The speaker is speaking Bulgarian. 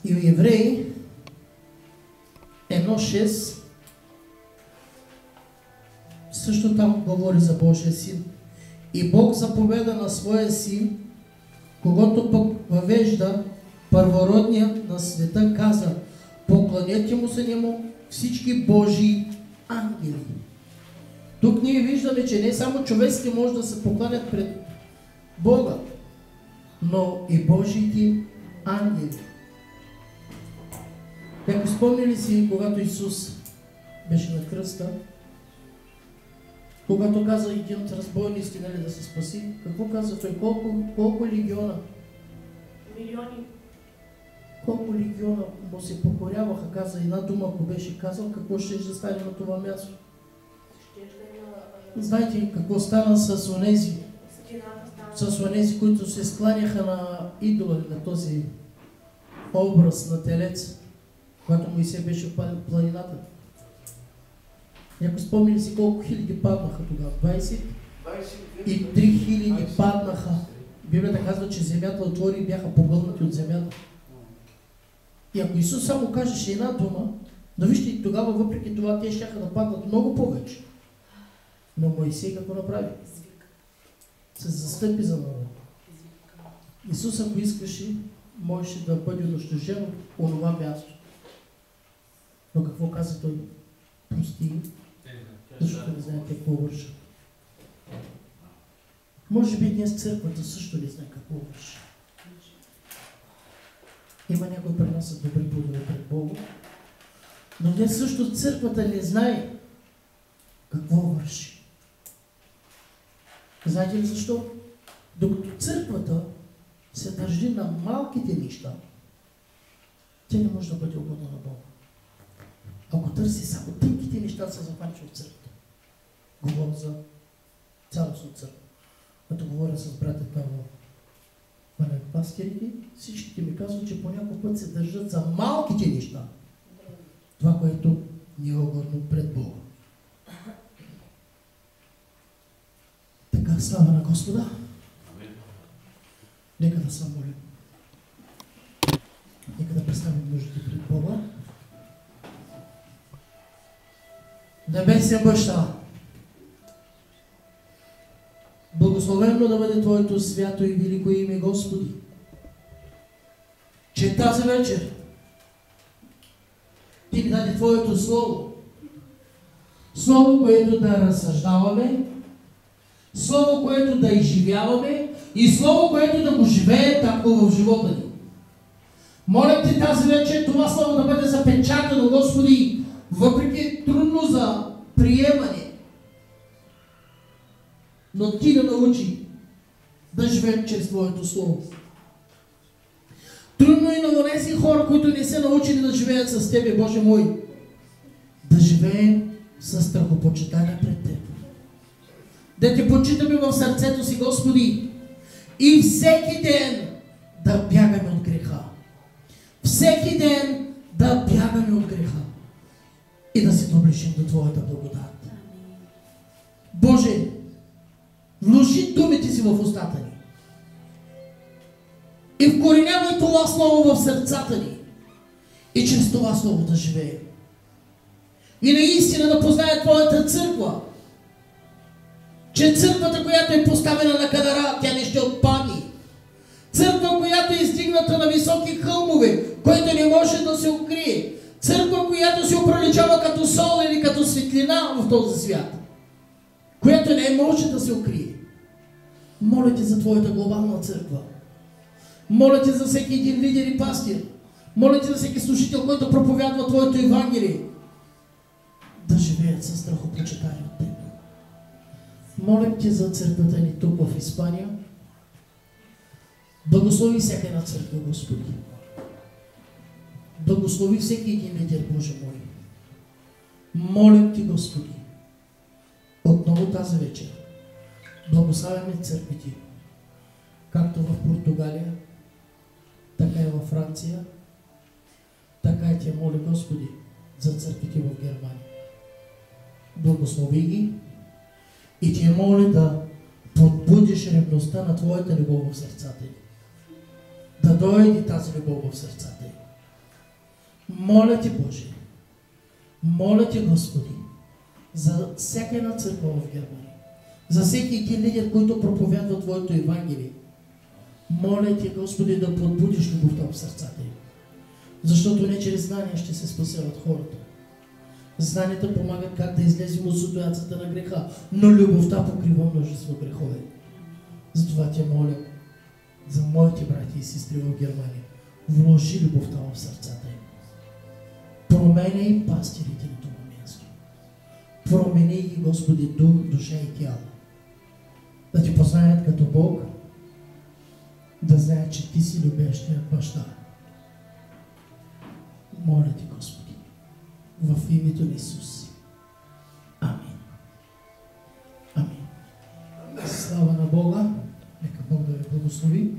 И в Евреи 1.6 също там говори за Божия син. И Бог заповеда на своя син, когато пък въвежда първородния на света, каза: поклонете му се нему всички Божии ангели. Тук ние виждаме, че не само човеците може да се покланят пред Бога, но и Божиите ангели. Ако спомнили си, когато Исус беше на кръста, когато каза един от разбойниците, нали, да се спаси, какво каза той? Колко легиона? Милиони. Колко легиона му се покоряваха, каза една дума, ако беше казал, какво ще да стане на това място? Знаете какво стана с онези? С онези, които се скланяха на идола, на този образ на телец, когато Моисей беше в планината. Някой спомни ли си колко хиляди паднаха тогава? 23 хиляди паднаха. Библията казва, че земята отвори и бяха погълнати от земята. И ако Исус само кажеше една дума, но вижте, тогава въпреки това те щяха да паднат много повече. Но Моисей какво направи? Се застъпи за много. Исус, ако искаше, можеше да бъде унищожен от онова място. Но какво каза той? Прости, защото не знаете какво вършат. Може би днес църквата също не знае какво върши. Има някой при нас са добри плодове пред Бога, но днес също църквата не знае какво върши. Знаете ли защо? Докато църквата се държи на малките неща, тя не може да бъде угодна на Бога. Ако търси само тънките неща, се запанчва в църквата. Говоря за цялостна църква. Като говоря с братята в пастирите, всичките ми казват, че по някой път се държат за малките неща. Това, което ни е угодно пред Бога. Така, слава на Господа. Нека да се молим. Нека да представим нуждите пред Бога. Небесен Баща, благословено да бъде Твоето свято и велико име, Господи, че тази вечер Ти ни даде Твоето Слово. Слово, което да разсъждаваме, Слово, което да изживяваме и Слово, което да го живее тако в живота ни. Моля Те тази вечер това Слово да бъде запечатано, Господи, въпреки трудно за приемане, но Ти да научи да живеем чрез Твоето Слово. Трудно и на онези хора, които не са научили да живеят с Тебе, Боже мой, да живеем с страхопочитание пред Теб. Да Те почитаме в сърцето си, Господи, и всеки ден да бягаме от греха. Всеки ден да бягаме от греха и да се доближим до Твоята благодат. Боже, вложи думите си в устата ни и вкоренявай това Слово в сърцата ни и чрез това Слово да живеем. И наистина да познае Твоята църква, че църквата, която е поставена на кадара, тя не ще отпадне. Църква, която е издигната на високи хълмове, който не може да се укрие. Църква, която се оприличава като сол или като светлина в този свят, която не може да се укрие. Моля Те за Твоята глобална църква. Моля Те за всеки един лидер и пастир. Моля Те за всеки служител, който проповядва Твоето Евангелие, да живеят със страхопочитание от Теб. Молим Те за църквата ни тук в Испания. Благослови всяка една църква, Господи. Благослови всеки един лидер, Боже мой. Молим Ти, Господи, отново тази вечер благославяме църквите, както в Португалия, така и във Франция, така и Те моля, Господи, за църквите в Германия. Благослови ги и Те моля да подбудиш ревността на Твоята любов в сърцата ни. Да дойде тази любов в сърцата ни. Моля Ти, Боже, моля Ти, Господи, за всяка една църква в Германия, за всеки един лидер, който проповядва Твоето Евангелие. Моля Ти, Господи, да подбудиш любовта в сърцата им. Защото не чрез знания ще се спасяват хората. Знанията помагат как да излезем от ситуацията на греха, но любовта покрива множество грехове. Затова Те моля за моите брати и сестри в Германия. Вложи любовта в сърцата им. Променяй пастирите на това място. Промени ги, Господи, дух, душа и тяло. Да Ти познаят като Бог, да знаят, че Ти си любящият баща. Моля Ти, Господи, в името на Исус. Амин. Амин. Слава на Бога. Нека Бог да Ви благослови.